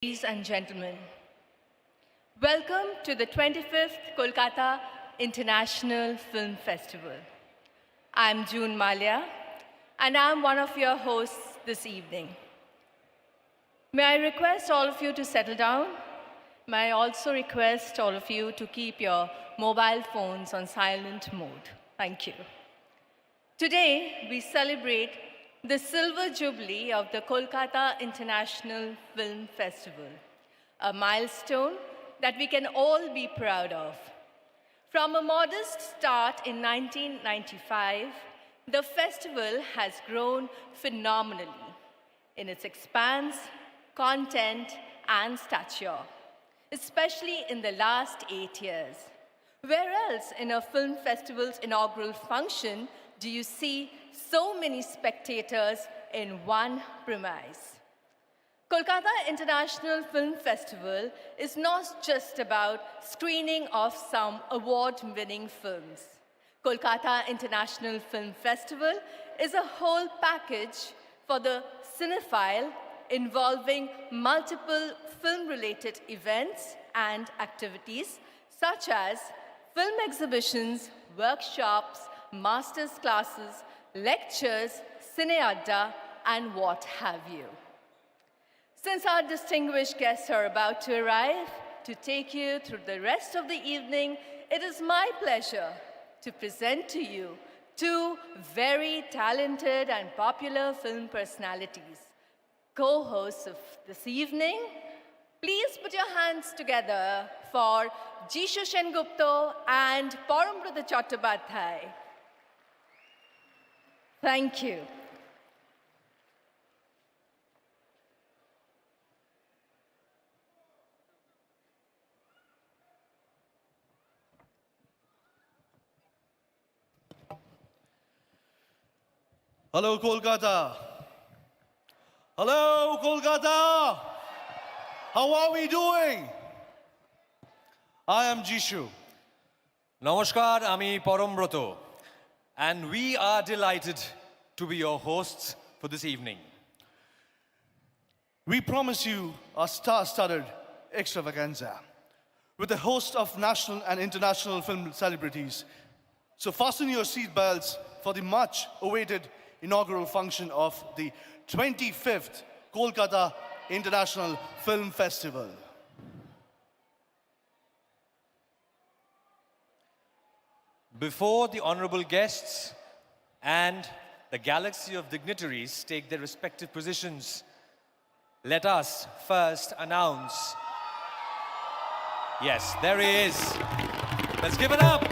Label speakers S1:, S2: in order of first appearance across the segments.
S1: Ladies and gentlemen, welcome to the 25th Kolkata International Film Festival. I'm June Malia, and I'm one of your hosts this evening. May I request all of you to settle down? May I also request all of you to keep your mobile phones on silent mode? Thank you. Today, we celebrate the Silver Jubilee of the Kolkata International Film Festival, a milestone that we can all be proud of. From a modest start in 1995, the festival has grown phenomenally in its expanse, content, and stature, especially in the last 8 years. Where else in a film festival's inaugural function do you see so many spectators in one premise? Kolkata International Film Festival is not just about screening of some award-winning films. Kolkata International Film Festival is a whole package for the cinephile involving multiple film-related events and activities such as film exhibitions, workshops, master's classes, lectures, cine adda, and what have you. Since our distinguished guests are about to arrive to take you through the rest of the evening, it is my pleasure to present to you two very talented and popular film personalities, co-hosts of this evening. Please put your hands together for Jishu Sengupta and Parambrata Chattopadhyay. Thank you.
S2: Hello, Kolkata. Hello, Kolkata. How are we doing? I am Jishu.
S3: Namaskar, ami Parambrata, and we are delighted to be your hosts for this evening.
S2: We promise you a star-studded extravaganza with a host of national and international film celebrities. So fasten your seatbelts for the much-awaited inaugural function of the 25th Kolkata International Film Festival.
S3: Before the honorable guests and the galaxy of dignitaries take their respective positions, let us first announce. Yes, there he is. Let's give it up.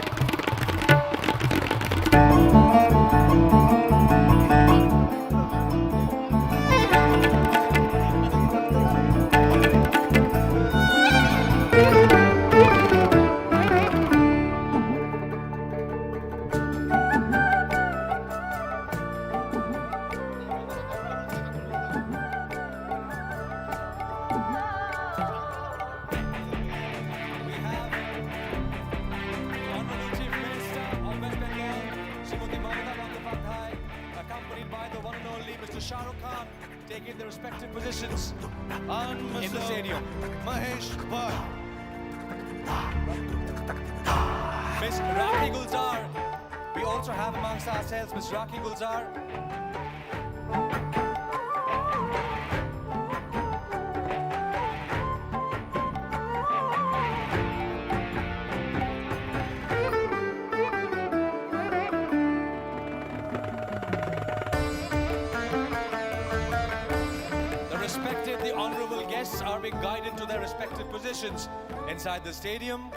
S3: Taking their respective positions in the stadium.
S2: Mahesh Bhatt.
S3: Miss Rakhi Gulzar. We also have amongst ourselves Miss Rakhi Gulzar. The honorable guests are being guided to their respective positions inside the stadium.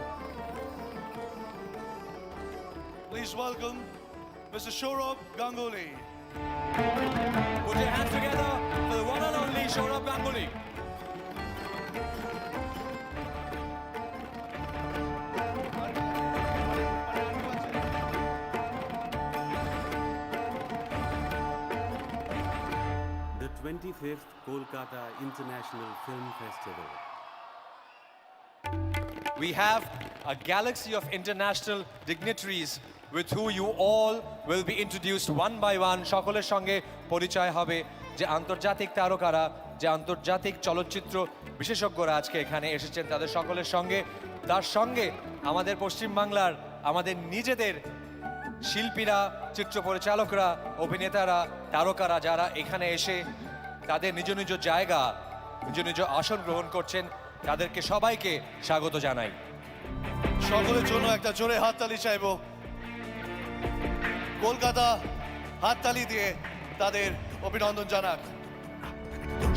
S2: Please welcome Mr. Saurabh Ganguly.
S3: Put your hands together for the one and only Saurabh Ganguly.
S4: The 25th Kolkata International Film Festival.
S3: We have a galaxy of international dignitaries with who you all will be introduced one by one. সকলের সঙ্গে পরিচয় হবে যে আন্তর্জাতিক তারকারা যে আন্তর্জাতিক চলচ্চিত্র বিশেষজ্ঞরা আজকে এখানে এসেছেন তাদের সকলের সঙ্গে, তার সঙ্গে আমাদের পশ্চিমবাংলার আমাদের নিজেদের শিল্পীরা, চিত্র পরিচালকরা, অভিনেতারা, তারকারা যারা এখানে এসে তাদের নিজ নিজ জায়গা, নিজ নিজ আসন গ্রহণ করছেন, তাদেরকে সবাইকে স্বাগত জানাই।
S2: সকলের জন্য একটা জোরে হাততালি চাইবো। কলকাতা হাততালি দিয়ে তাদের অভিনন্দন জানাক।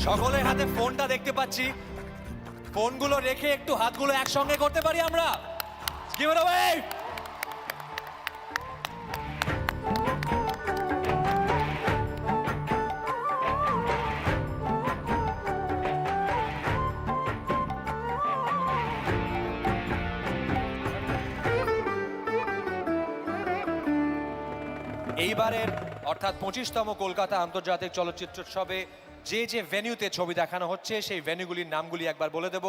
S3: সকলের হাতে ফোনটা দেখতে পাচ্ছি, ফোনগুলো রেখে একটু হাতগুলো একসঙ্গে করতে পারি আমরা। Give it away! এইবারের অর্থাৎ 25তম কলকাতা আন্তর্জাতিক চলচ্চিত্র উৎসবে যে যে ভেন্যুতে ছবি দেখানো হচ্ছে সেই ভেন্যুগুলির নামগুলি একবার বলে দেব।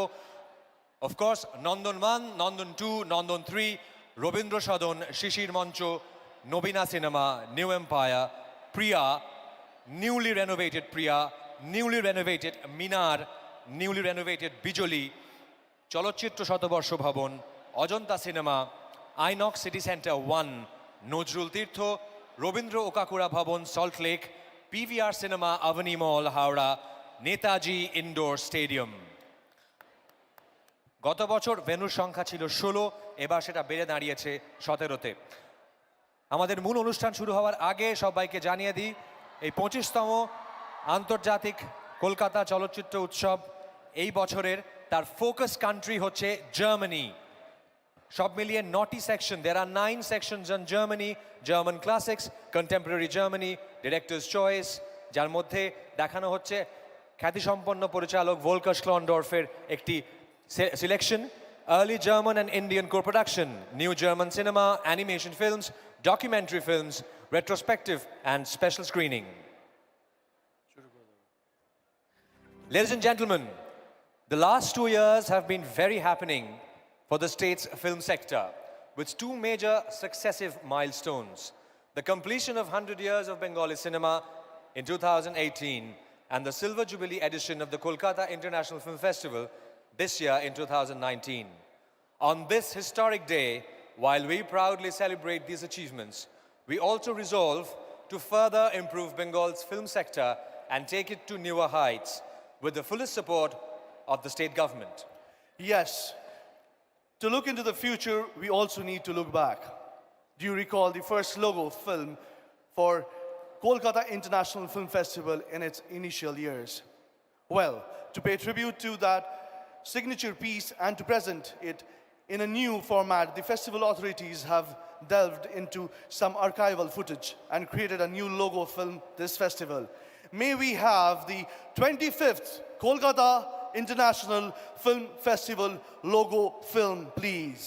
S3: অফকোর্স নন্দন 1, নন্দন 2, নন্দন 3, Rabindra Sadan, Sisir Mancha, Nabina cinema, new empire, Priya, newly renovated Priya, newly renovated Minar, newly renovated Bijli, Chalachchitra Satabarsha Bhavan, Ajanta cinema, INOX city centre 1, Nazrul Tirtha, Rabindra Okakura Bhavan Salt Lake, PVR cinema Avani mall Howrah, Netaji indoor stadium. গত বছর ভেন্যুর সংখ্যা ছিল 16, এবার সেটা বেড়ে দাঁড়িয়েছে 17-তে। আমাদের মূল অনুষ্ঠান শুরু হওয়ার আগে সবাইকে জানিয়ে দিই, এই 25তম আন্তর্জাতিক কলকাতা চলচ্চিত্র উৎসব এই বছরের তার ফোকাস কান্ট্রি হচ্ছে জার্মানি। সব মিলিয়ে 9টি section, there are 9 sections on Germany, German classics, contemporary Germany, director's choice, যার মধ্যে দেখানো হচ্ছে খ্যাতিসম্পন্ন পরিচালক ভোল্কার স্ক্লন্ডর্ফের একটি selection, early German and Indian co-production, new German cinema, animation films, documentary films, retrospective and special screening. Ladies and gentlemen, the last 2 years have been very happening for the state's film sector, with 2 major successive milestones: the completion of 100 years of Bengali cinema in 2018 and the Silver Jubilee edition of the Kolkata International Film Festival this year in 2019. On this historic day, while we proudly celebrate these achievements, we also resolve to further improve Bengal's film sector and take it to newer heights with the fullest support of the state government.
S2: Yes, to look into the future, we also need to look back. Do you recall the first logo film for Kolkata International Film Festival in its initial years? Well, to pay tribute to that signature piece and to present it in a new format, the festival authorities have delved into some archival footage and created a new logo film this festival. May we have the 25th Kolkata International Film Festival logo film, please.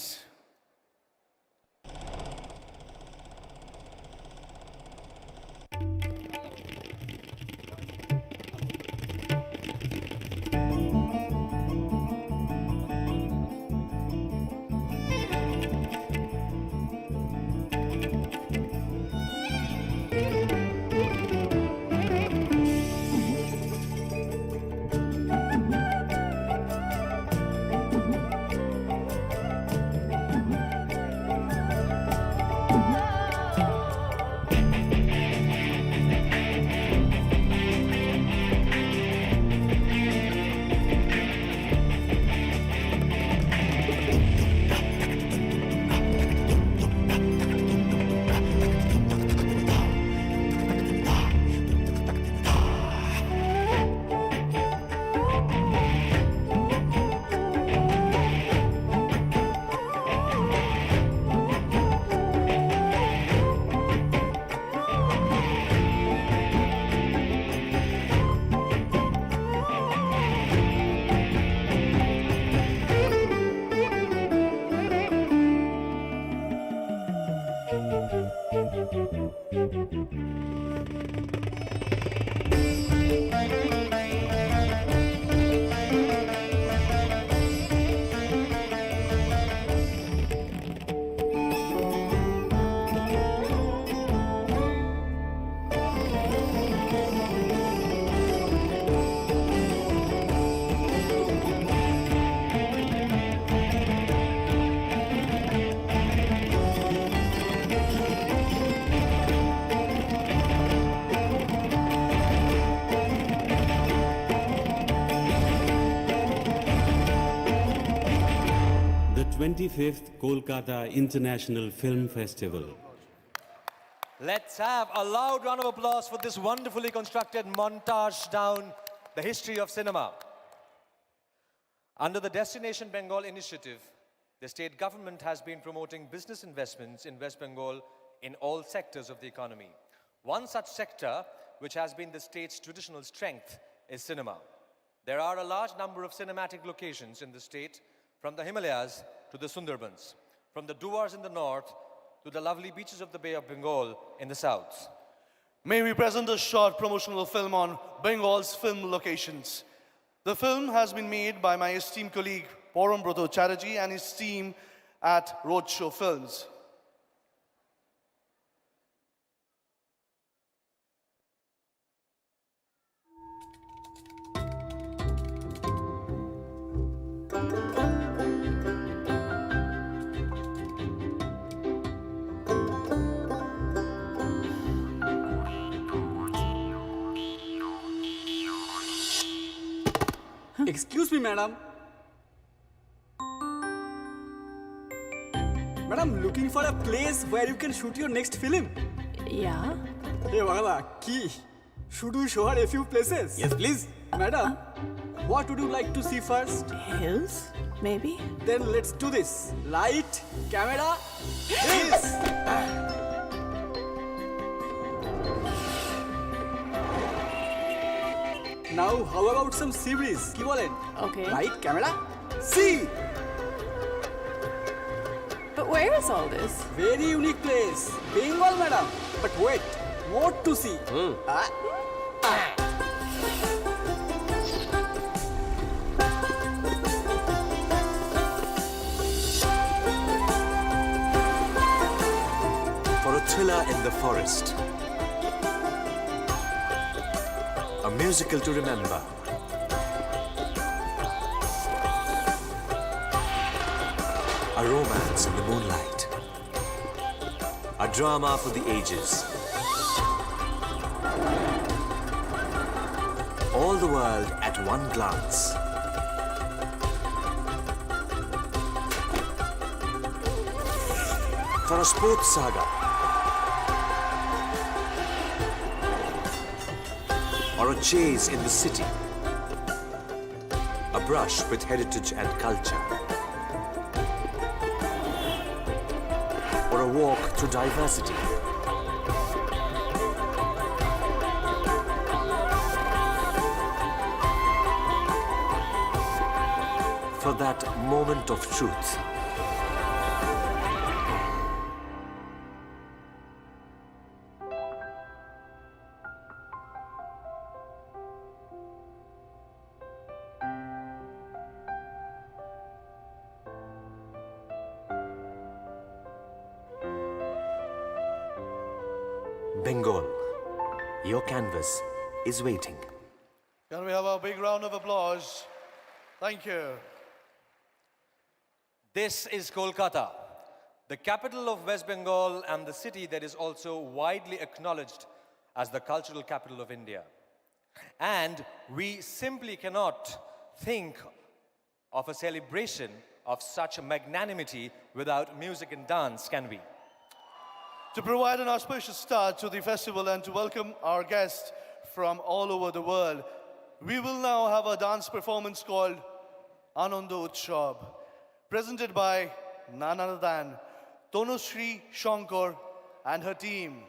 S4: 25th Kolkata International Film Festival.
S3: Let's have a loud round of applause for this wonderfully constructed montage down the history of cinema. Under the Destination Bengal initiative, the state government has been promoting business investments in West Bengal in all sectors of the economy. One such sector, which has been the state's traditional strength, is cinema. There are a large number of cinematic locations in the state, from the Himalayas to the Sundarbans, from the Duars in the north to the lovely beaches of the Bay of Bengal in the south.
S2: May we present a short promotional film on Bengal's film locations. The film has been made by my esteemed colleague Porambroto Chatterjee and his team at Roadshow Films.
S5: Excuse me, madam. Madam, looking for a place where you can shoot your next film?
S6: Yeah.
S5: Hey, Bhagava, ki? Should we show her a few places?
S6: Yes, please.
S5: Madam, what would you like to see first?
S6: Hills, maybe?
S5: Then let's do this. Light, camera, hills! Now, how about some sea breeze? Ki bolen?
S6: Okay.
S5: Light, camera, sea!
S6: But where is all this?
S5: Very unique place. Bengal, madam. But wait, more to see.
S7: For a thriller in the forest, a musical to remember, a romance in the moonlight, a drama for the ages. All the world at one glance. For a sports saga, or a chase in the city, a brush with heritage and culture, or a walk through diversity. For that moment of truth. Bengal, your canvas is waiting.
S2: Can we have a big round of applause? Thank you.
S3: This is Kolkata, the capital of West Bengal and the city that is also widely acknowledged as the cultural capital of India. And we simply cannot think of a celebration of such magnanimity without music and dance, can we?
S2: To provide an auspicious start to the festival and to welcome our guests from all over the world, we will now have a dance performance called Anando Utshab, presented by none other than Tonoshri Shankar and her team.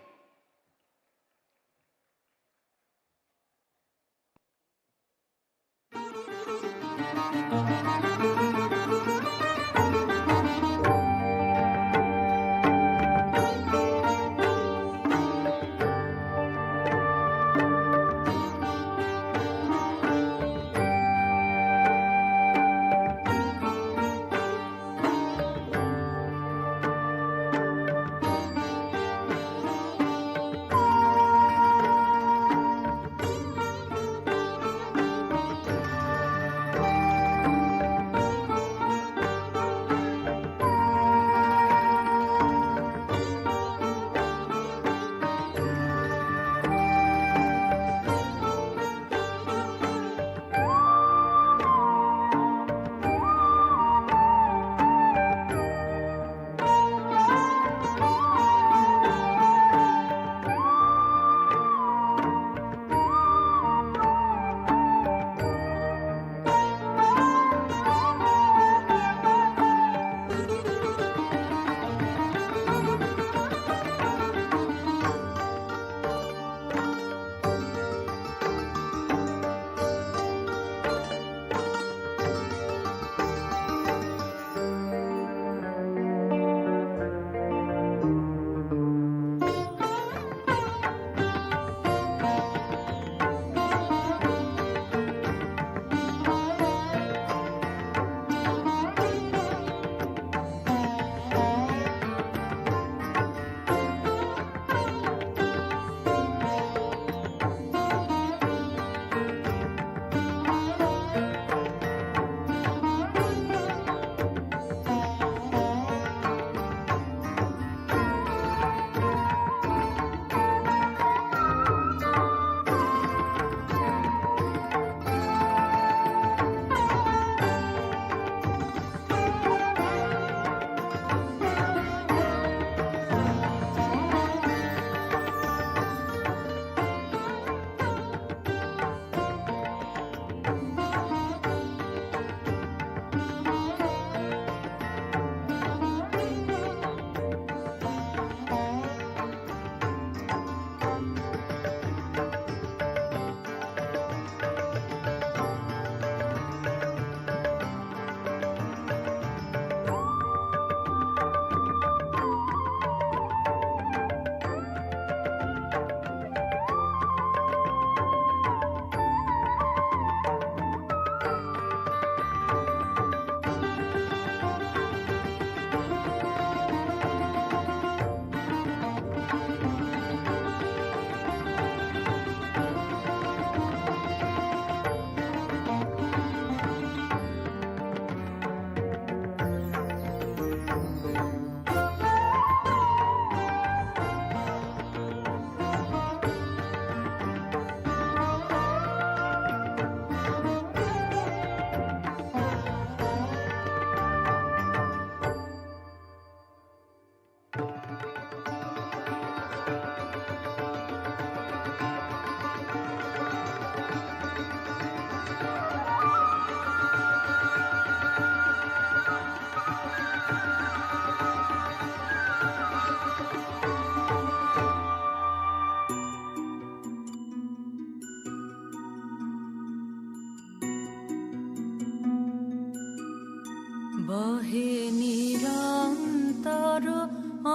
S8: বহে নিরন্তর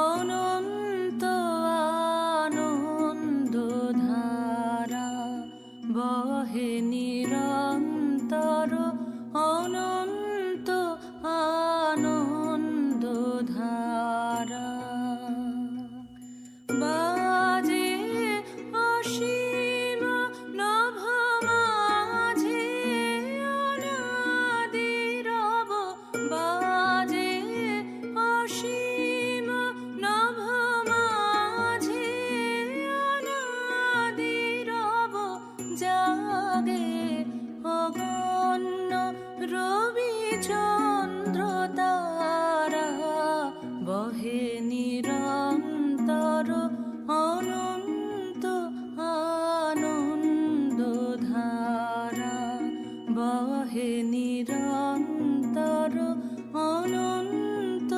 S8: অনন্ত আনন্দ ধারা, বহে নিরন্তর অনন্ত আনন্দ ধারা। বাজে অসীম নভ মাঝে অনাদিরব, বাজে অসীম নভ মাঝে অনাদিরব, জাগে অগণ্য রবি চন্দ্র তারা, বহে নিরন্তর অনন্ত আনন্দ ধারা, বহে নিরন্তর অনন্ত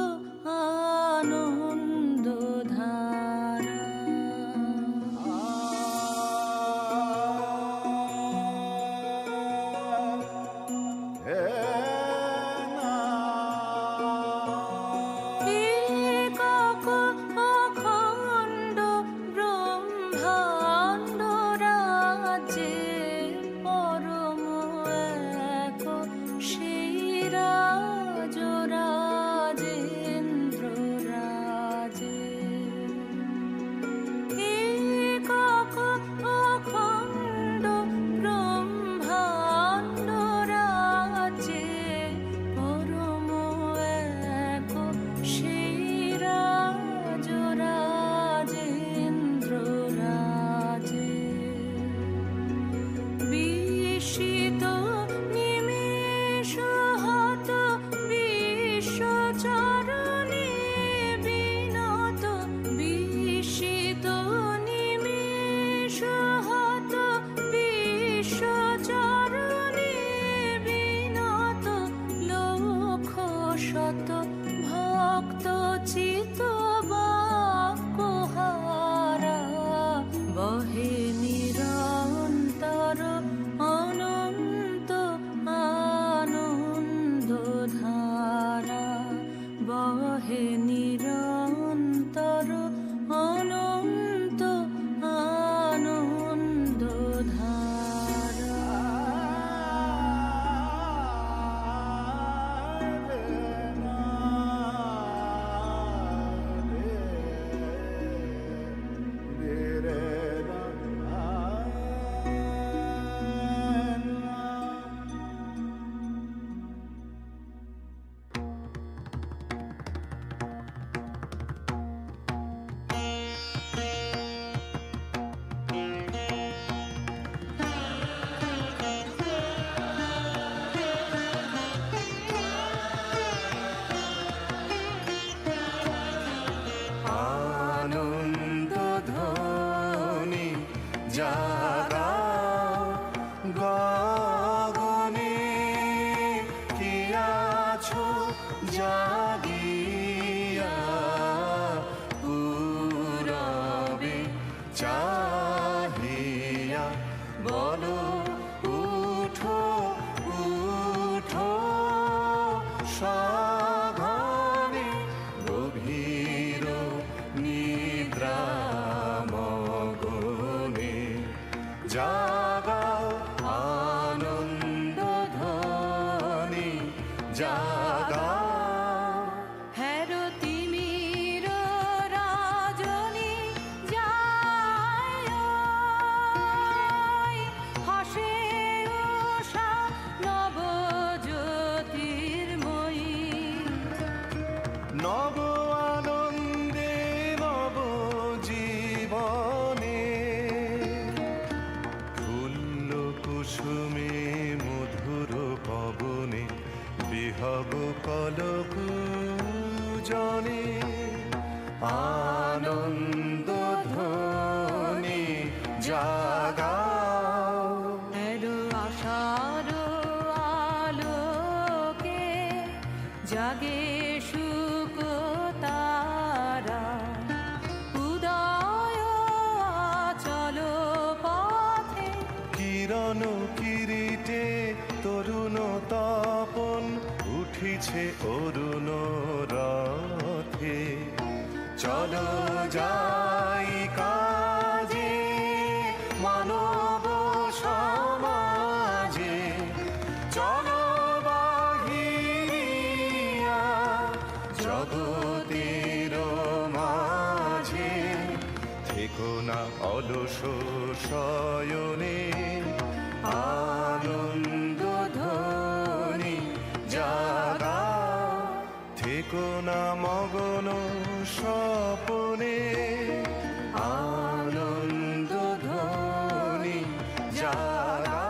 S8: আনন্দ ধারা। একক অখণ্ড ব্রহ্মাণ্ড রাজ্যে পরম এক সেই রাজ রাজেন্দ্র রাজে। একক অখণ্ড ব্রহ্মাণ্ড রাজ্যে পরম এক সেই রাজ রাজেন্দ্র রাজে। বিস্মিত নিমেষ হত বিশ্বচরণে বিনত, বিস্মিত নিমেষ হত বিশ্বচরণে বিনত, লক্ষ শত ভক্ত চিত বাক্যহারা, বহে নিরন্তর অনন্ত আনন্দ ধারা, বহে নিরন্তর অনন্ত আনন্দ ধারা।
S9: আনন্দ ধ্বনি জাগাও গগনে, কি আছো জাগিয়া পূরবে চাহিয়া, বলো উঠো উঠো সঘনে, গভীর নিদ্রামগনে জাগাও আনন্দ ধ্বনি জাগাও।
S8: হেরো তিমির রাজনী যায়, হাসে উষা নব জ্যোতির্ময়ী,
S9: নব আনন্দে নব জীবনে, ফুল্ল কুসুমে মধুর পবনে, বিহব কলক জনে, আনন্দ ধ্বনি জাগাও।
S8: হেরো আশার আলোকে জাগে সুখ তারা, উদয় আচল পথে,
S9: কিরণ কিরিটে তরুণ তপন উঠে উঠিছে অরুণ রথে চলো যাই কাজে মানব সমাজে চলো বাহিয়া জগতের মাঝে থেকো না অলস শয়নে আনন্দ ধ্বনি জাগা থেকো না মগন স্বপনে আনন্দ ধ্বনি জাগা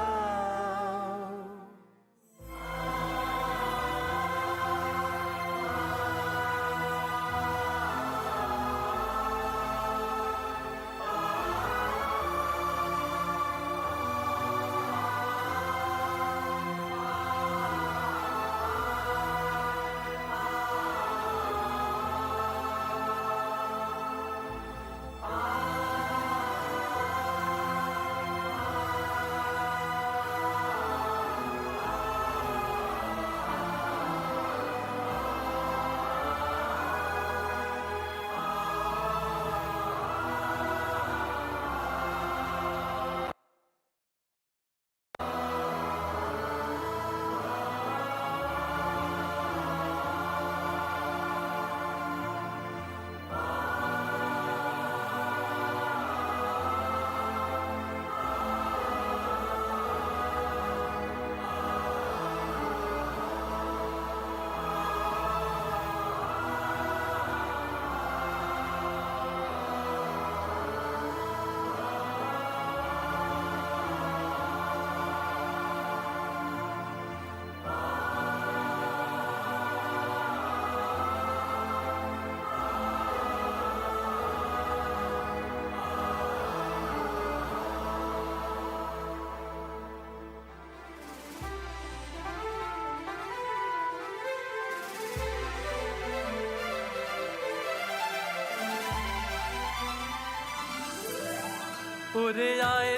S10: ওরে আয়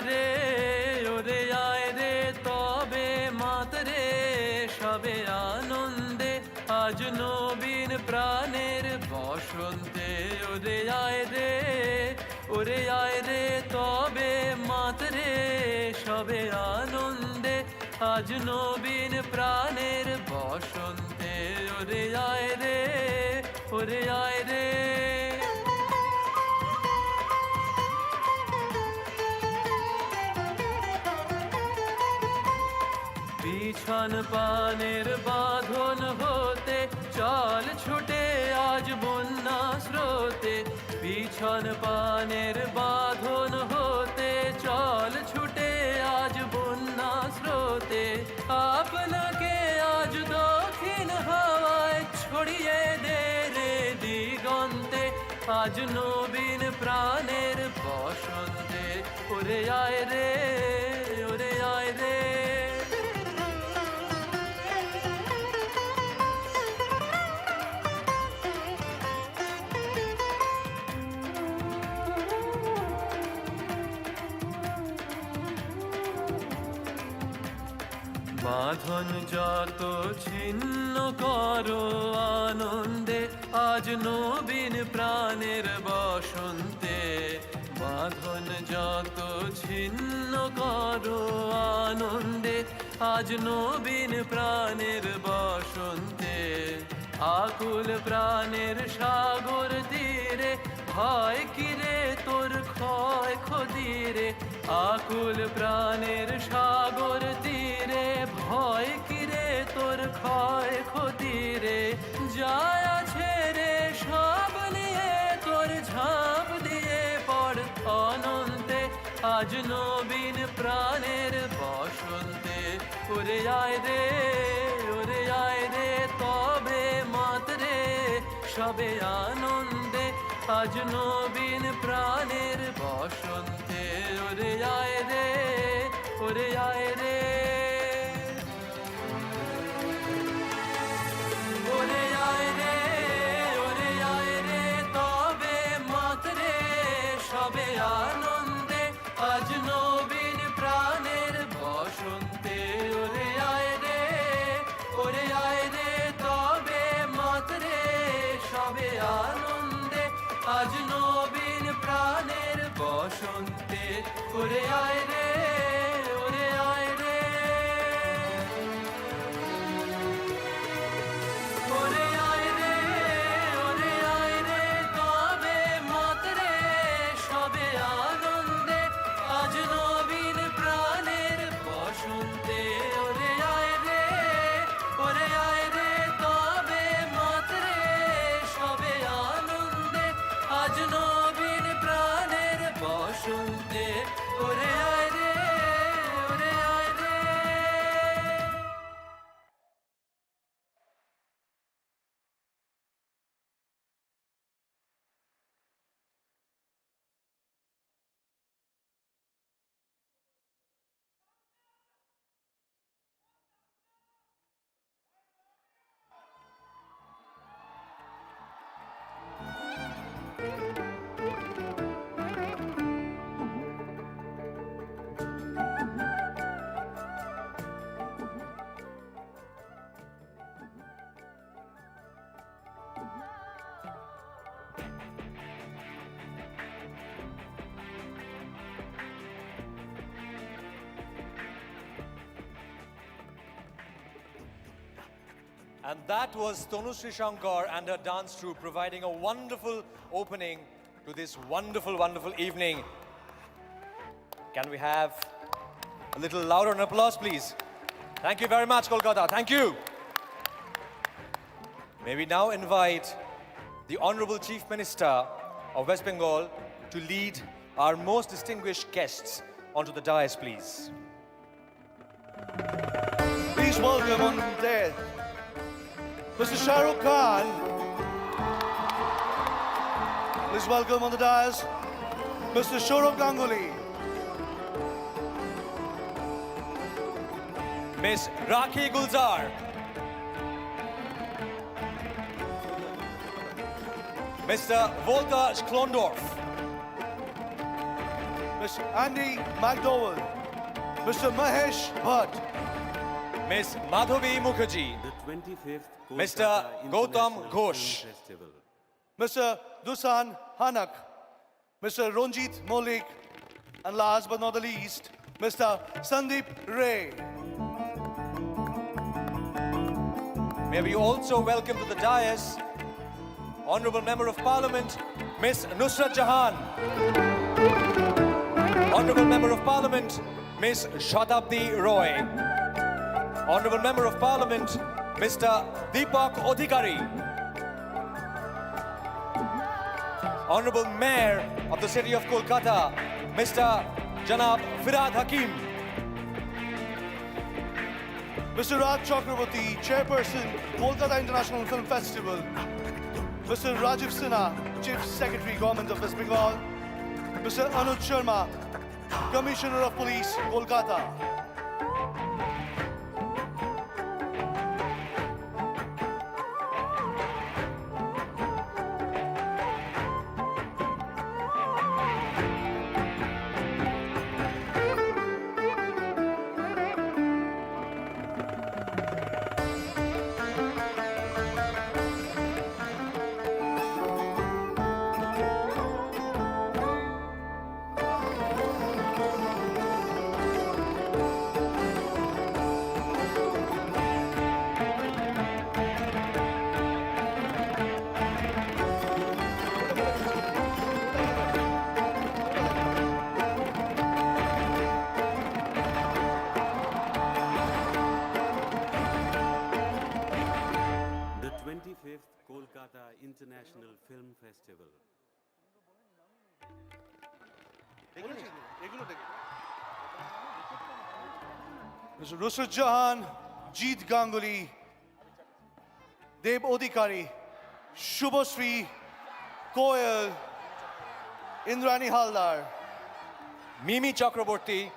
S10: রে তবে মাতরে সবে আনন্দে আজ নবীন প্রাণের বসন্তে ওরে আয় রে তবে মাতরে সবে আনন্দে আজ নবীন প্রাণের বসন্তে ওরে আয় রে বিছান পানের বাঁধন হতে চল ছুটে আজ বন্যা স্রোতে বিছান পানের বাঁধন হতে চল ছুটে আজ বন্যা স্রোতে আপনাকে আজ দক্ষিণ হাওয়ায় ছড়িয়ে দে রে দিগন্তে আজ নবীন প্রাণের বসন্তে ওরে আয় রে বাঁধন যত ছিন্ন করো আনন্দে আজ নবীন প্রাণের বসন্তে বাঁধন যত ছিন্ন করো আনন্দে আজ নবীন প্রাণের বসন্তে আকুল প্রাণের সাগর তীরে ভয় কিরে তোর ক্ষয় ক্ষতিরে আকুল প্রাণের সাগর তীরে ভয় কিরে তোর ক্ষয় ক্ষতিরে যায় আছে রে সব নিয়ে তোর ঝাঁপ দিয়ে পড় অনন্তে আজ নবীন প্রাণের বসন্তে ওরে আয় রে তবে মাতরে সবে আনন্দে আজ নবীন প্রাণের বসন্তে ওরে আয় রে তবে মাতরে সবে আনন্দে আজ নবীন প্রাণের বসন্তে ওরে আয় রে বসন্তে ওরে আয় রে ওরে আয় রে ওরে আয় রে ওরে আয় রে তবে মাতরে সবে আনন্দে আজ নবীন প্রাণের বসন্তে ওরে আয় রে তবে মাতরে সবে আনন্দে আজ নবীন প্রাণের বসন্তে ওরে আয় রে ওরে আয় রে
S3: And that was Tanushree Shankar and her dance troupe providing a wonderful opening to this wonderful, wonderful evening. Can we have a little louder an applause, please? Thank you very much, Kolkata. Thank you. May we now invite the Honorable Chief Minister of West Bengal to lead our most distinguished guests onto the dais, please.
S2: Please welcome on there Mr. Shah Rukh Khan. Please welcome on the dais Mr. Shourabh Ganguly.
S3: Miss Rakhi Gulzar. Mr. Volker Schlondorf.
S2: Mr. Andy McDowell. Mr. Mahesh Bhatt.
S3: Miss Madhavi Mukherjee.
S4: The 25th
S3: Mr.
S4: Kolkata
S3: Gautam
S4: International
S3: Ghosh.
S4: Film Festival.
S2: Mr. Dusan Hanak. Mr. Ronjit Molik. And last but not the least, Mr. Sandeep Ray.
S3: May we also welcome to the dais Honorable Member of Parliament, Miss Nusrat Jahan. Honorable Member of Parliament, Miss Shatabdi Roy. Honorable Member of Parliament, Mr. Deepak Odhikari. Honorable Mayor of the city of Kolkata, Mr. Janab Firad Hakim.
S2: Mr. Raj Chakraborty, Chairperson, Kolkata International Film Festival. Mr. Rajiv Sinha, Chief Secretary, Government of West Bengal. Mr. Anuj Sharma, Commissioner of Police, Kolkata.
S4: The 25th Kolkata International Film Festival.
S2: Mr. Nusrat Jahan, Jeet Ganguly, Deb Odhikari, Shubhasree, Koyal, Indrani Haldar.
S3: Mimi Chakraborty,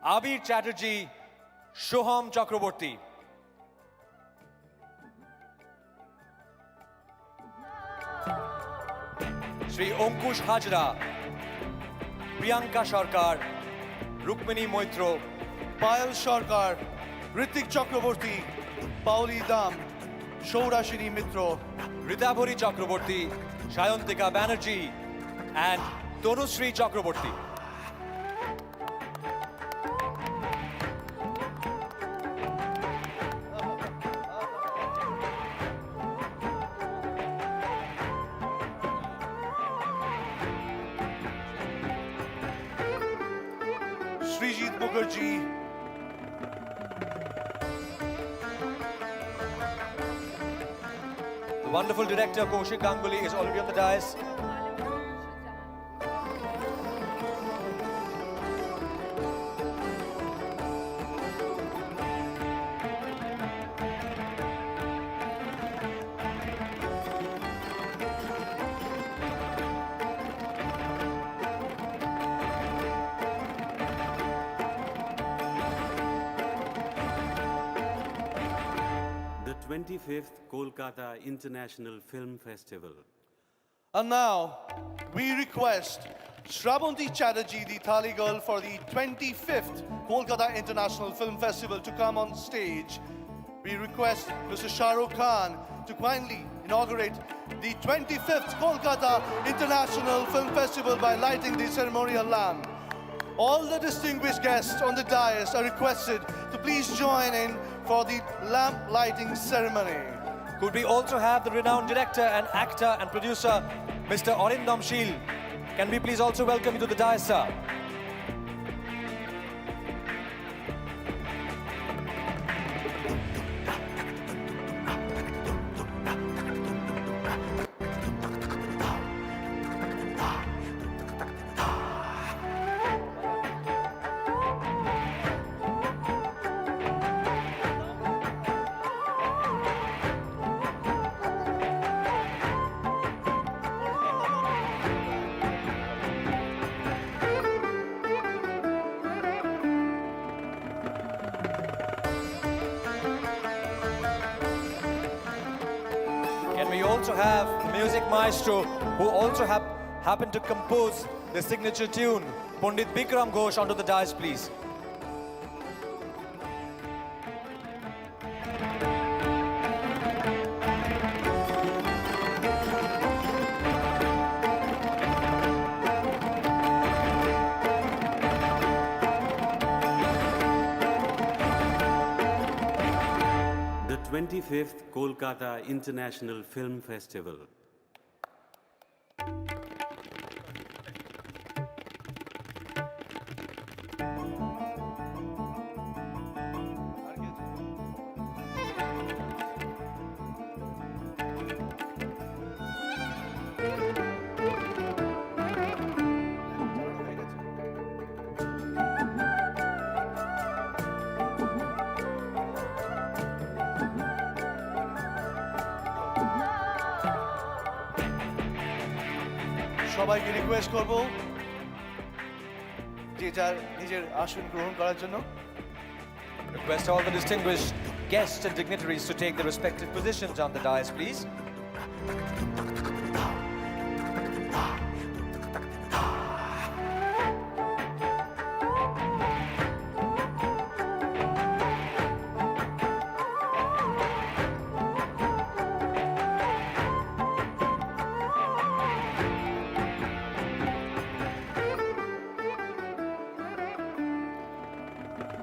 S3: Abir Chatterjee, Shoham Chakraborty. Shri Onkush Hajra, Priyanka Sarkar, Rukmini Moitro,
S2: Payal Sarkar, Ritik Chakraborty, Pauli Dam, Shourashini Mitro,
S3: Ridabhori Chakraborty, Shayantika Banerjee, and Tanushree Chakraborty.
S2: Srijit Mukherjee.
S3: The wonderful director Kaushik Ganguly is already on the dais.
S4: The 25th Kolkata International Film Festival.
S2: And now, we request Shravanti Chatterjee, the Thali girl for the 25th Kolkata International Film Festival to come on stage. We request Mr. Shah Rukh Khan to kindly inaugurate the 25th Kolkata International Film Festival by lighting the ceremonial lamp. All the distinguished guests on the dais are requested to please join in for the lamp lighting ceremony.
S3: Could we also have the renowned director and actor and producer, Mr. Arindam Sheel? Can we please also welcome you to the dais, sir? Can we also have music maestro who also happened to compose the signature tune, Pandit Bikram Ghosh, onto the dais, please?
S4: The 25th Kolkata International Film Festival.
S2: সবাইকে request করব যে যার নিজের আসন গ্রহণ করার জন্য।
S3: Request all the distinguished guests and dignitaries to take their respective positions on the dais, please.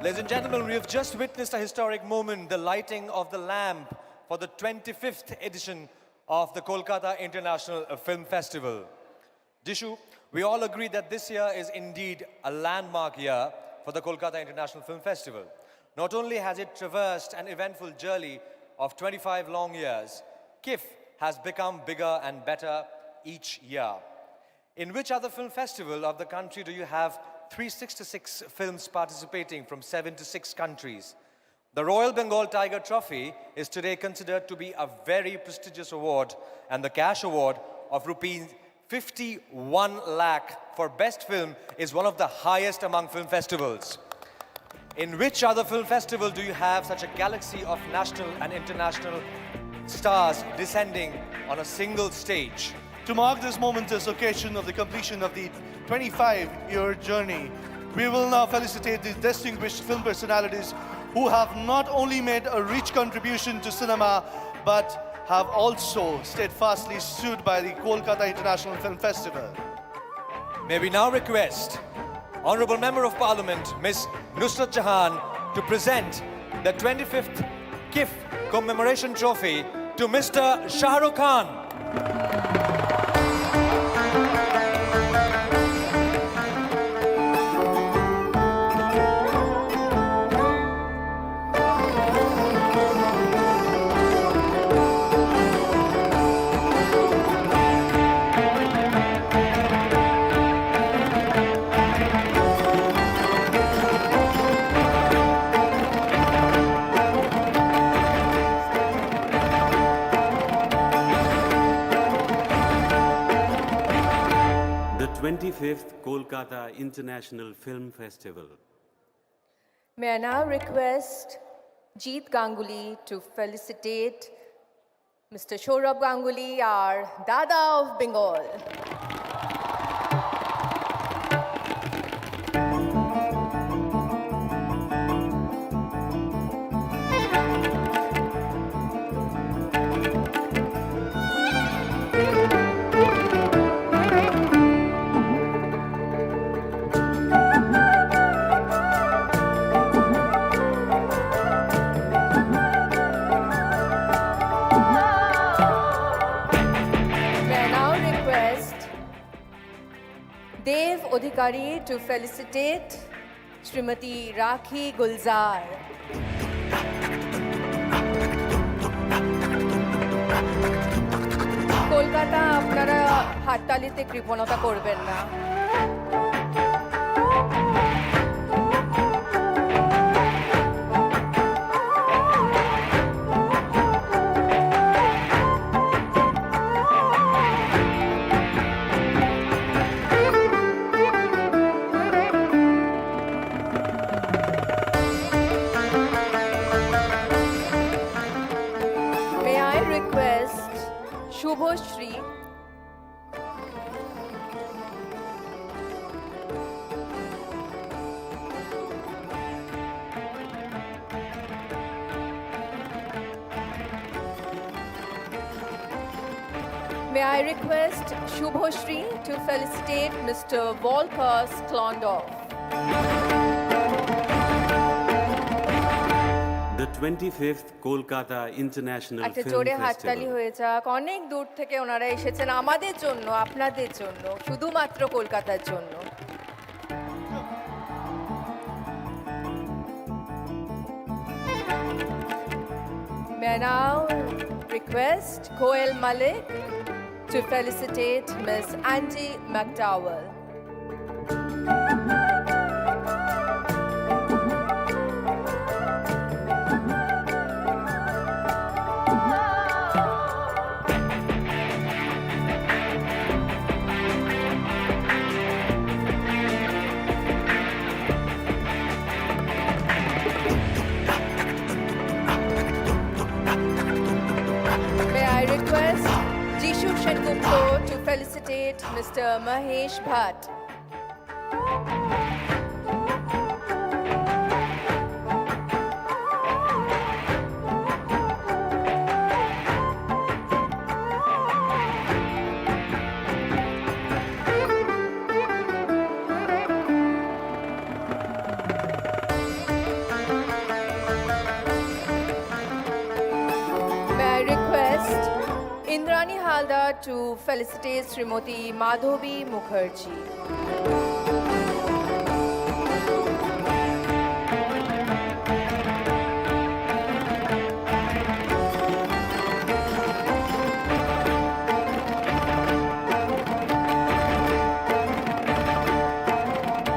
S3: Ladies and gentlemen, we have just witnessed a historic moment, the lighting of the lamp for the 25th edition of the Kolkata International Film Festival. Dishu, we all agree that this year is indeed a landmark year for the Kolkata International Film Festival. Not only has it traversed an eventful journey of 25 long years, Kiff has become bigger and better each year. In which other film festival of the country do you have 366 films participating from 76 countries? The Royal Bengal Tiger Trophy is today considered to be a very prestigious award, and the cash award of rupees 51 lakh for best film is one of the highest among film festivals. In which other film festival do you have such a galaxy of national and international stars descending on a single stage?
S2: To mark this momentous occasion of the completion of the 25-year journey, we will now felicitate the distinguished film personalities who have not only made a rich contribution to cinema, but have also steadfastly stood by the Kolkata International Film Festival.
S3: May we now request Honorable Member of Parliament, Ms. Nusrat Jahan, to present the 25th Kiff Commemoration Trophy to Mr. Shah Rukh Khan.
S4: The 25th Kolkata International Film Festival.
S1: May I now request Jeet Ganguly to felicitate Mr. Shourabh Ganguly, our Dada of Bengal. Dev Odhikari to felicitate Srimati Rakhi Gulzar. Kolkata আপনারা হাততালিতে কৃপণতা করবেন না। Shubhoshri May I request Shubhoshri to felicitate Mr. Volker Sklondorf.
S4: The 25th Kolkata International
S1: একটা
S4: Film
S1: জোরে হাততালি
S4: Festival.
S1: হয়ে যাক। অনেক দূর থেকে ওনারা এসেছেন আমাদের জন্য, আপনাদের জন্য, শুধুমাত্র কলকাতার জন্য। May I now request Koel Malik to felicitate Miss Angie McDowell. May I request Jishu Sengupto to felicitate Mr. Mahesh Bhatt. May I request Indrani Haldar to felicitate Srimati Madhavi Mukherjee.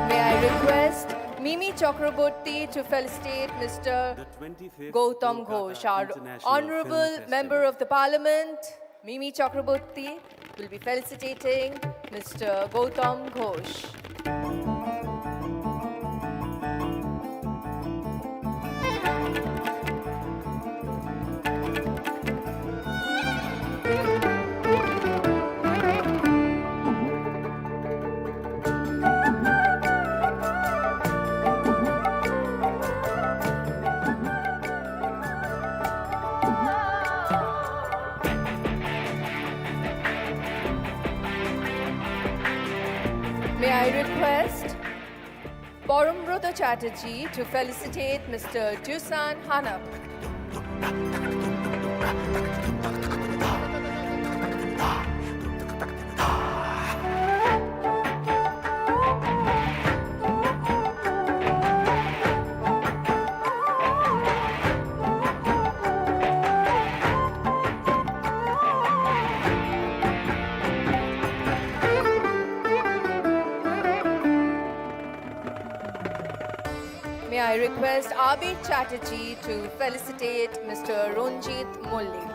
S1: May I request Mimi Chakraborty to felicitate Mr.
S4: The 25th
S1: Gautam
S4: Kolkata
S1: Ghosh, our
S4: International
S1: Honorable
S4: Film
S1: Member
S4: Festival.
S1: of the Parliament, Mimi Chakraborty, will be felicitating Mr. Gautam Ghosh. May I request Parambrata Chatterjee to felicitate Mr. Dusan Hanap. May I request Abid Chatterjee to felicitate Mr. Ronjit Mullik.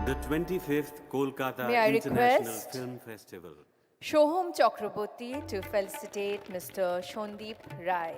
S4: The 25th Kolkata
S1: May I
S4: International
S1: request
S4: Film Festival.
S1: Shoham Chakraborty to felicitate Mr. Shondeep Rai.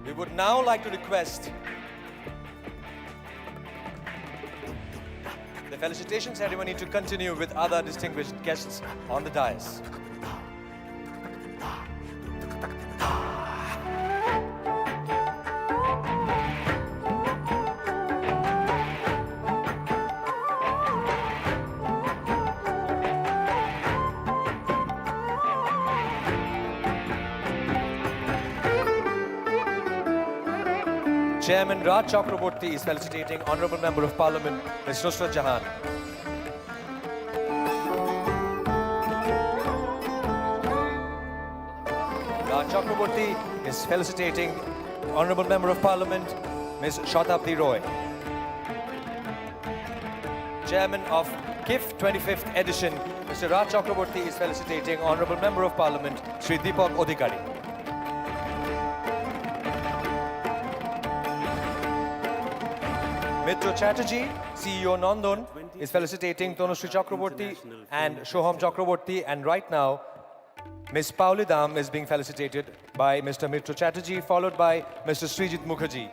S3: We would now like to request the felicitation ceremony to continue with other distinguished guests on the dais. Chairman Raj Chakraborty is felicitating Honourable Member of Parliament Ms. Nusrat Jahan. Raj Chakraborty is felicitating Honourable Member of Parliament Ms. Shatabdi Roy. Chairman of KIF 25th edition Mr. Raj Chakraborty is felicitating Honourable Member of Parliament Sri Deepak Odhikari. Mitra Chatterjee, CEO Nandon, is felicitating Tanushree Chakraborty and Shoham Chakraborty, and right now, Ms. Pauli Dam is being felicitated by Mr. Mitra Chatterjee, followed by Mr. Srijit Mukherjee.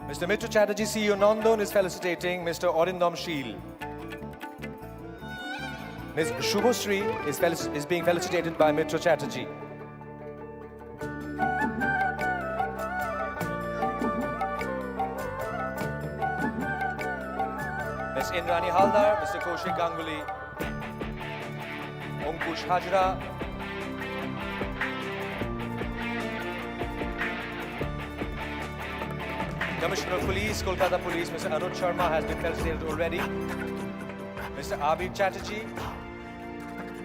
S3: Mr. Mitra Chatterjee, CEO Nandon, is felicitating Mr. Orindam Sheel. Ms. Shubhashree is being felicitated by Mitra Chatterjee. Ms. Indrani Haldar, Mr. Kaushik Ganguly, Ankush Hajra, Commissioner of Police, Kolkata Police, Mr. Anuj Sharma has been felicitated already. Mr. Abid Chatterjee,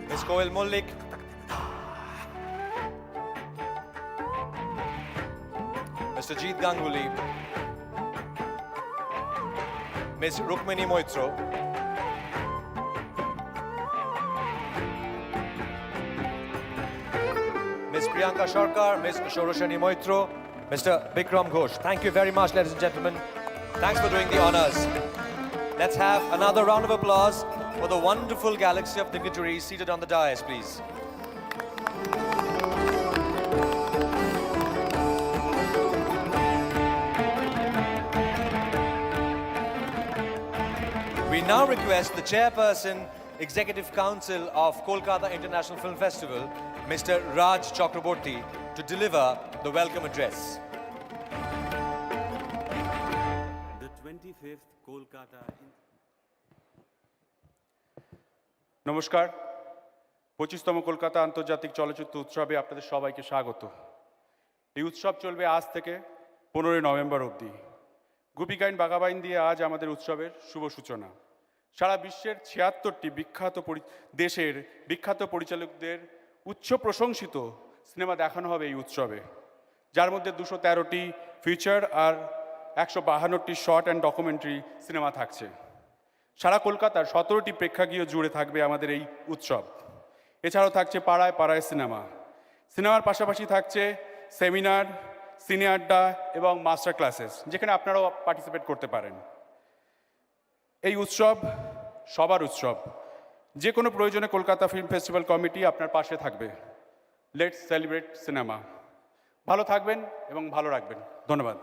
S3: Ms. Koel Mullik, Mr. Jeet Ganguly, Ms. Rukmini Moitro, Ms. Priyanka Sharkar, Ms. Shoroshani Moitro, Mr. Bikram Ghosh. Thank you very much, ladies and gentlemen. Thanks for doing the honors. Let's have another round of applause for the wonderful galaxy of dignitaries seated on the dais, please. We now request the Chairperson, Executive Council of Kolkata International Film Festival, Mr. Raj Chakraborty, to deliver the welcome address.
S4: The 25th Kolkata.
S11: নমস্কার 25তম কলকাতা আন্তর্জাতিক চলচ্চিত্র উৎসবে আপনাদের সবাইকে স্বাগত। এই উৎসব চলবে আজ থেকে 15 নভেম্বর অবধি। গুপিগাইন বাঘাবাইন দিয়ে আজ আমাদের উৎসবের শুভ সূচনা। সারা বিশ্বের 76টি দেশের বিখ্যাত পরিচালকদের উচ্চ প্রশংসিত সিনেমা দেখানো হবে এই উৎসবে। যার মধ্যে 213টি ফিচার আর 152টি শর্ট অ্যান্ড ডকুমেন্টারি সিনেমা থাকছে। সারা কলকাতার 17টি প্রেক্ষাগৃহ জুড়ে থাকবে আমাদের এই উৎসব। এছাড়াও থাকছে পাড়ায় পাড়ায় সিনেমা। সিনেমার পাশাপাশি থাকছে সেমিনার, সিনে আড্ডা এবং মাস্টার ক্লাসেস, যেখানে আপনারাও পার্টিসিপেট করতে পারেন। এই উৎসব সবার উৎসব। যে কোনো প্রয়োজনে কলকাতা ফিল্ম ফেস্টিভ্যাল কমিটি আপনার পাশে থাকবে। Let's celebrate cinema. ভালো থাকবেন এবং ভালো রাখবেন। ধন্যবাদ।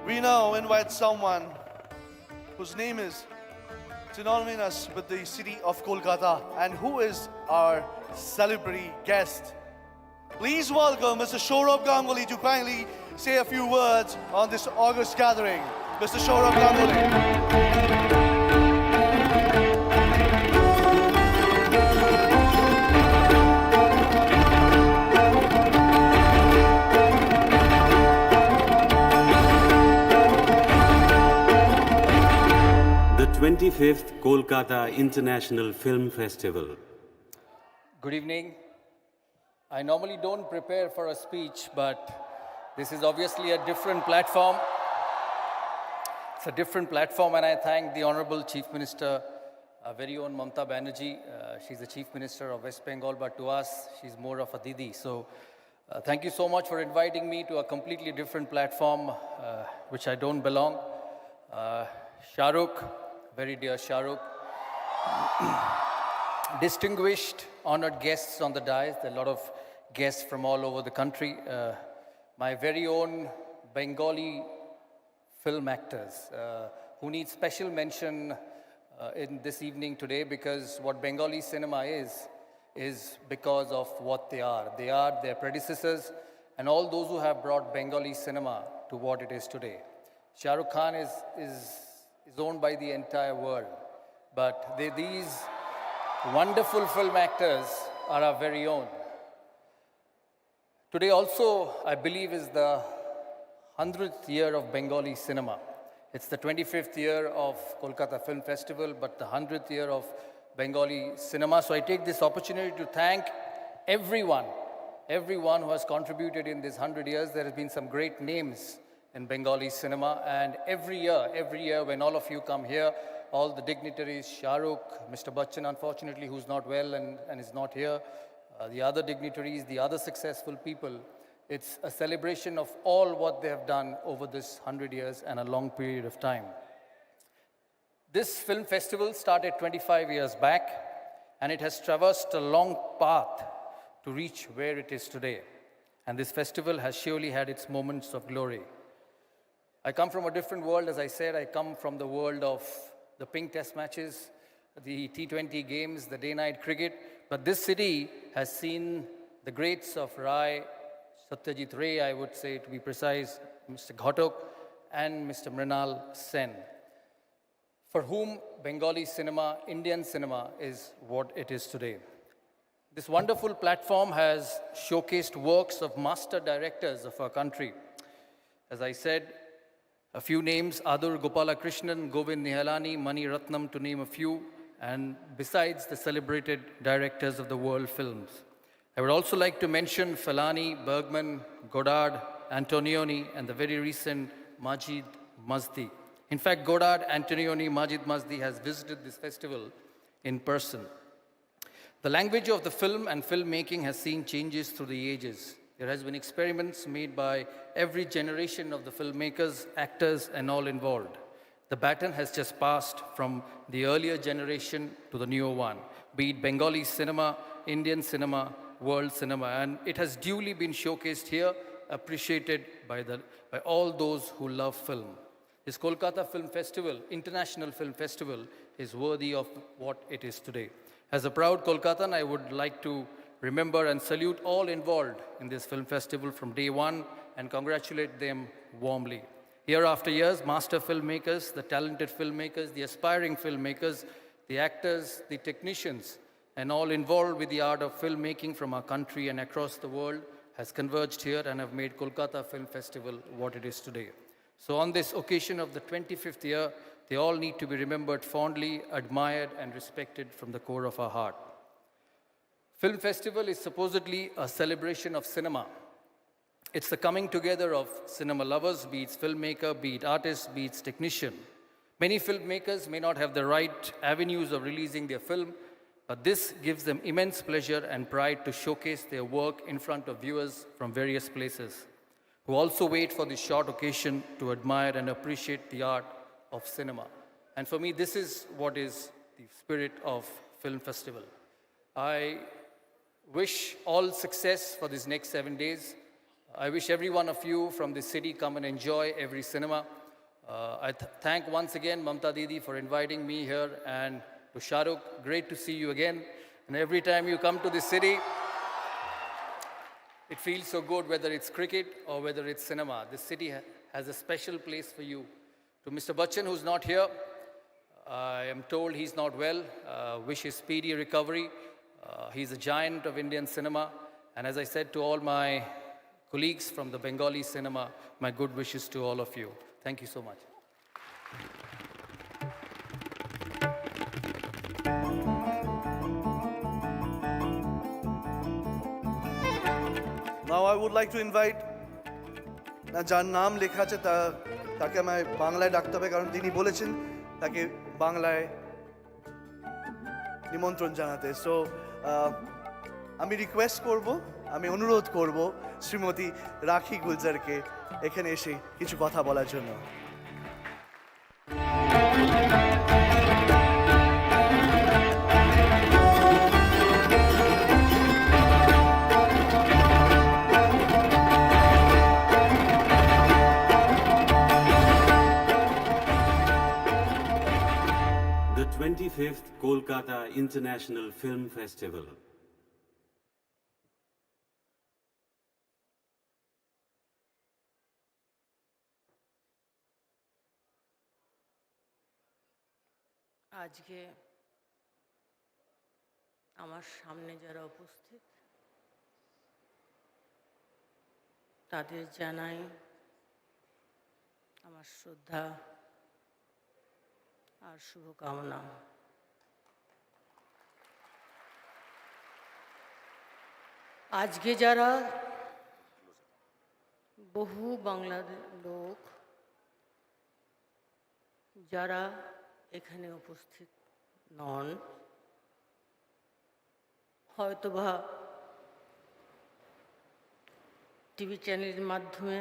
S2: We now invite someone whose name is synonymous with the city of Kolkata and who is our celebrity guest. Please welcome Mr. Saurabh Ganguly to kindly say a few words on this August gathering. Mr. Saurabh Ganguly.
S4: The 25th Kolkata International Film Festival.
S12: Good evening. I normally don't prepare for a speech, but this is obviously a different platform. It's a different platform, and I thank the Honorable Chief Minister, our very own Mamata Banerjee. She's the Chief Minister of West Bengal, but to us, she's more of a Didi. So thank you so much for inviting me to a completely different platform, which I don't belong. Shahrukh, very dear Shahrukh, distinguished, honored guests on the dais, there are a lot of guests from all over the country, my very own Bengali film actors who need special mention in this evening today, because what Bengali cinema is because of what they are. They are their predecessors and all those who have brought Bengali cinema to what it is today. Shah Rukh Khan is owned by the entire world, but these wonderful film actors are our very own. Today also, I believe, is the 100th year of Bengali cinema. It's the 25th year of Kolkata Film Festival, but the 100th year of Bengali cinema. So I take this opportunity to thank everyone who has contributed in these 100 years. There have been some great names in Bengali cinema, and every year when all of you come here, all the dignitaries, Shah Rukh, Mr. Bachchan, unfortunately, who's not well and is not here, the other dignitaries, the other successful people, it's a celebration of all what they have done over this 100 years and a long period of time. This film festival started 25 years back, and it has traversed a long path to reach where it is today. And this festival has surely had its moments of glory. I come from a different world, as I said. I come from the world of the pink test matches, the T20 games, the day-night cricket. But this city has seen the greats of Rai, Satyajit Ray, I would say to be precise, Mr. Ghatak, and Mr. Mrinal Sen, for whom Bengali cinema, Indian cinema, is what it is today. This wonderful platform has showcased works of master directors of our country. As I said, a few names: Adur Gopalakrishnan, Govind Nihalani, Mani Ratnam, to name a few, and besides the celebrated directors of the world films. I would also like to mention Falani, Bergman, Godard, Antonioni, and the very recent Majid Mazdi. In fact, Godard, Antonioni, Majid Mazdi has visited this festival in person. The language of the film and filmmaking has seen changes through the ages. There has been experiments made by every generation of the filmmakers, actors, and all involved. The baton has just passed from the earlier generation to the newer one, be it Bengali cinema, Indian cinema, world cinema, and it has duly been showcased here, appreciated by all those who love film. This Kolkata Film Festival, International Film Festival, is worthy of what it is today. As a proud Kolkatan, I would like to remember and salute all involved in this film festival from day one and congratulate them warmly. Year after year, master filmmakers, the talented filmmakers, the aspiring filmmakers, the actors, the technicians, and all involved with the art of filmmaking from our country and across the world has converged here and have made Kolkata Film Festival what it is today. So on this occasion of the 25th year, they all need to be remembered fondly, admired, and respected from the core of our heart. Film Festival is supposedly a celebration of cinema. It's the coming together of cinema lovers, be it filmmaker, be it artist, be it technician. Many filmmakers may not have the right avenues of releasing their film, but this gives them immense pleasure and pride to showcase their work in front of viewers from various places, who also wait for this short occasion to admire and appreciate the art of cinema. And for me, this is what is the spirit of Film Festival. I wish all success for these next 7 days. I wish every one of you from this city come and enjoy every cinema. I thank once again Mamta Didi for inviting me here, and to Shahrukh, great to see you again. And every time you come to this city, it feels so good, whether it's cricket or whether it's cinema. This city has a special place for you. To Mr. Bachchan, who's not here, I am told he's not well. Wish his speedy recovery. He's a giant of Indian cinema. And as I said to all my colleagues from the Bengali cinema, my good wishes to all of you. Thank you so much.
S2: Now I would like to invite যার নাম লেখা আছে তাকে আমায় বাংলায় ডাকতে হবে, কারণ তিনি বলেছেন তাকে বাংলায় নিমন্ত্রণ জানাতে। সো আমি রিকোয়েস্ট করব, আমি অনুরোধ করব শ্রীমতী রাখি গুলজারকে এখানে এসে কিছু কথা বলার জন্য।
S4: The 25th Kolkata International Film Festival.
S8: আজকে আমার সামনে যারা উপস্থিত তাদের জানাই আমার শ্রদ্ধা আর শুভকামনা। আজকে যারা বহু বাংলার লোক যারা এখানে উপস্থিত নন, হয়তোবা টিভি চ্যানেলের মাধ্যমে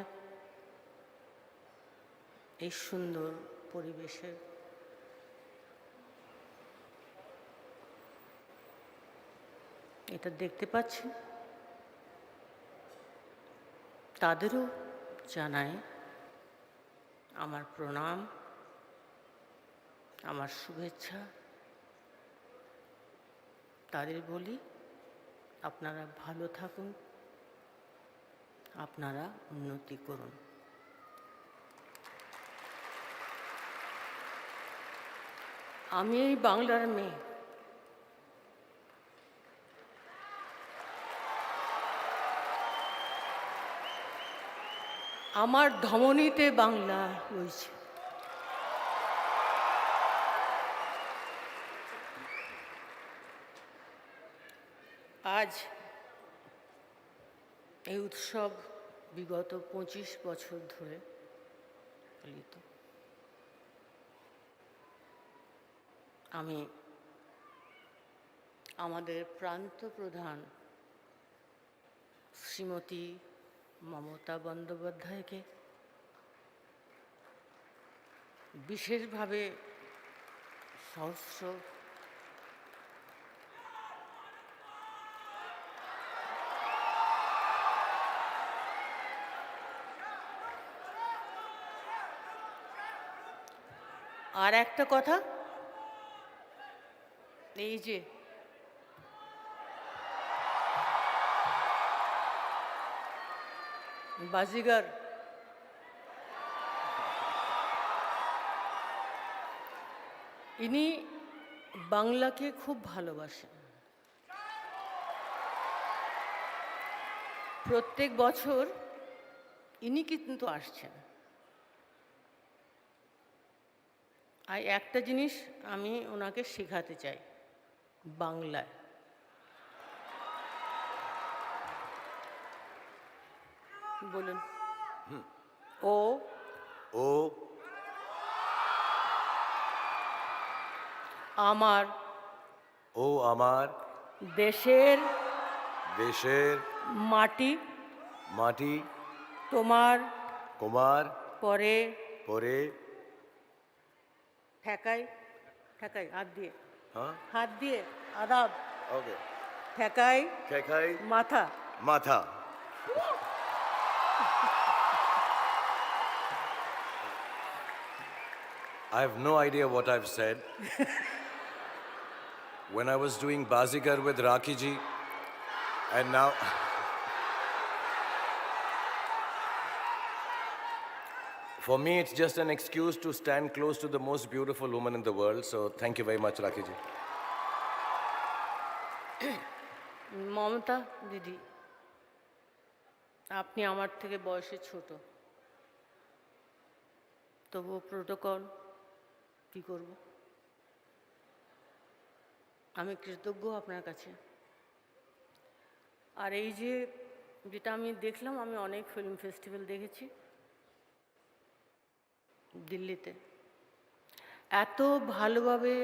S8: এই সুন্দর পরিবেশে এটা দেখতে পাচ্ছেন, তাদেরও জানাই আমার প্রণাম, আমার শুভেচ্ছা। তাদের বলি আপনারা ভালো থাকুন, আপনারা উন্নতি করুন। আমি এই বাংলার মেয়ে, আমার ধমনীতে বাংলা রয়েছে। আজ এই উৎসব বিগত 25 বছর ধরে পালিত। আমি আমাদের প্রান্ত প্রধান শ্রীমতী মমতা বন্দ্যোপাধ্যায়কে বিশেষভাবে সহস্র আর একটা কথা, এই যে বাজিগার ইনি বাংলাকে খুব ভালোবাসেন। প্রত্যেক বছর ইনি কিন্তু আসছেন। আর একটা জিনিস আমি ওনাকে শেখাতে চাই বাংলায়। বলুন। ও
S9: ও
S8: আমার
S9: ও আমার
S8: দেশের
S9: দেশের
S8: মাটি
S9: মাটি
S8: তোমার
S9: কুমার
S8: পরে
S9: পরে
S8: ঠেকাই ঠেকাই হাত দিয়ে
S9: হ্যাঁ
S8: হাত দিয়ে আদাব
S9: ওকে
S8: ঠেকাই
S9: খেখাই
S8: মাথা
S9: মাথা I have no idea what I've said. When I was doing Bazigar with Rakhi ji, and now. For me, it's just an excuse to stand close to the most beautiful woman in the world. So thank you very much, Rakhi ji.
S8: Mamata দিদি, আপনি আমার থেকে বয়সে ছোট, তবুও protocol কী করব। আমি কৃতজ্ঞ আপনার কাছে। আর এই যে যেটা আমি দেখলাম, আমি অনেক ফিল্ম ফেস্টিভ্যাল দেখেছি দিল্লিতে, এত ভালোভাবে